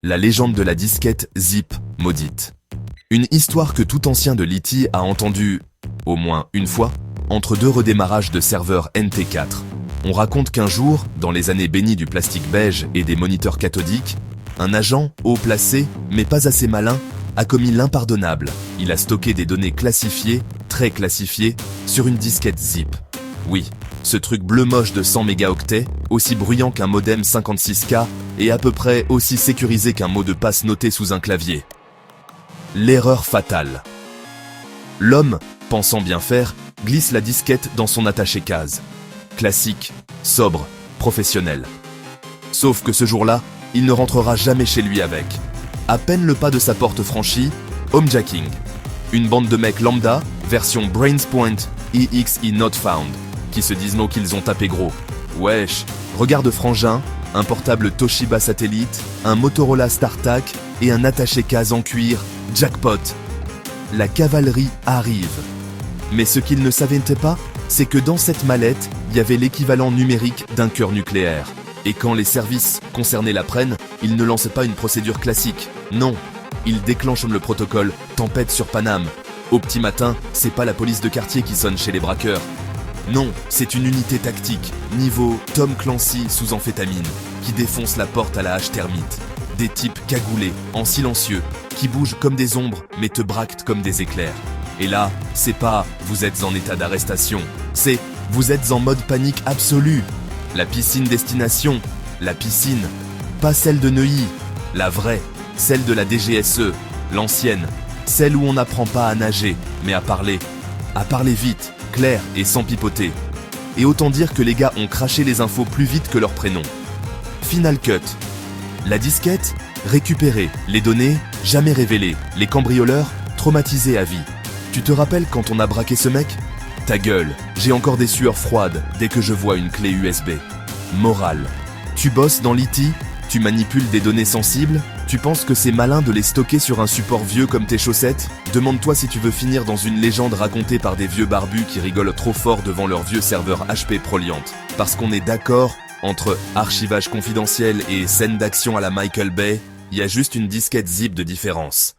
La légende de la disquette zip maudite. Une histoire que tout ancien de l'IT a entendue, au moins une fois, entre deux redémarrages de serveurs NT4. On raconte qu'un jour, dans les années bénies du plastique beige et des moniteurs cathodiques, un agent, haut placé, mais pas assez malin, a commis l'impardonnable. Il a stocké des données classifiées, très classifiées, sur une disquette zip. Oui, ce truc bleu moche de 100 mégaoctets, aussi bruyant qu'un modem 56K et à peu près aussi sécurisé qu'un mot de passe noté sous un clavier. L'erreur fatale. L'homme, pensant bien faire, glisse la disquette dans son attaché-case. Classique, sobre, professionnel. Sauf que ce jour-là, il ne rentrera jamais chez lui avec. À peine le pas de sa porte franchi, homejacking. Une bande de mecs lambda, version Brains Point, EXE Not Found, qui se disent non qu'ils ont tapé gros. Wesh, regarde frangin, un portable Toshiba satellite, un Motorola StarTAC et un attaché-case en cuir, jackpot. La cavalerie arrive. Mais ce qu'ils ne savaient pas, c'est que dans cette mallette, il y avait l'équivalent numérique d'un cœur nucléaire. Et quand les services concernés l'apprennent, ils ne lancent pas une procédure classique. Non, ils déclenchent le protocole Tempête sur Paname. Au petit matin, c'est pas la police de quartier qui sonne chez les braqueurs. Non, c'est une unité tactique, niveau Tom Clancy sous amphétamine, qui défonce la porte à la hache thermite. Des types cagoulés, en silencieux, qui bougent comme des ombres, mais te braquent comme des éclairs. Et là, c'est pas « vous êtes en état d'arrestation », c'est « vous êtes en mode panique absolue ». La piscine destination, la piscine, pas celle de Neuilly, la vraie, celle de la DGSE, l'ancienne, celle où on n'apprend pas à nager, mais à parler vite, clair et sans pipoter. Et autant dire que les gars ont craché les infos plus vite que leur prénom. Final Cut. La disquette, récupérée, les données, jamais révélées, les cambrioleurs, traumatisés à vie. Tu te rappelles quand on a braqué ce mec ? Ta gueule, j'ai encore des sueurs froides dès que je vois une clé USB. Morale. Tu bosses dans l'IT ? Tu manipules des données sensibles ? Tu penses que c'est malin de les stocker sur un support vieux comme tes chaussettes ? Demande-toi si tu veux finir dans une légende racontée par des vieux barbus qui rigolent trop fort devant leur vieux serveur HP Proliant. Parce qu'on est d'accord, entre archivage confidentiel et scène d'action à la Michael Bay, il y a juste une disquette zip de différence.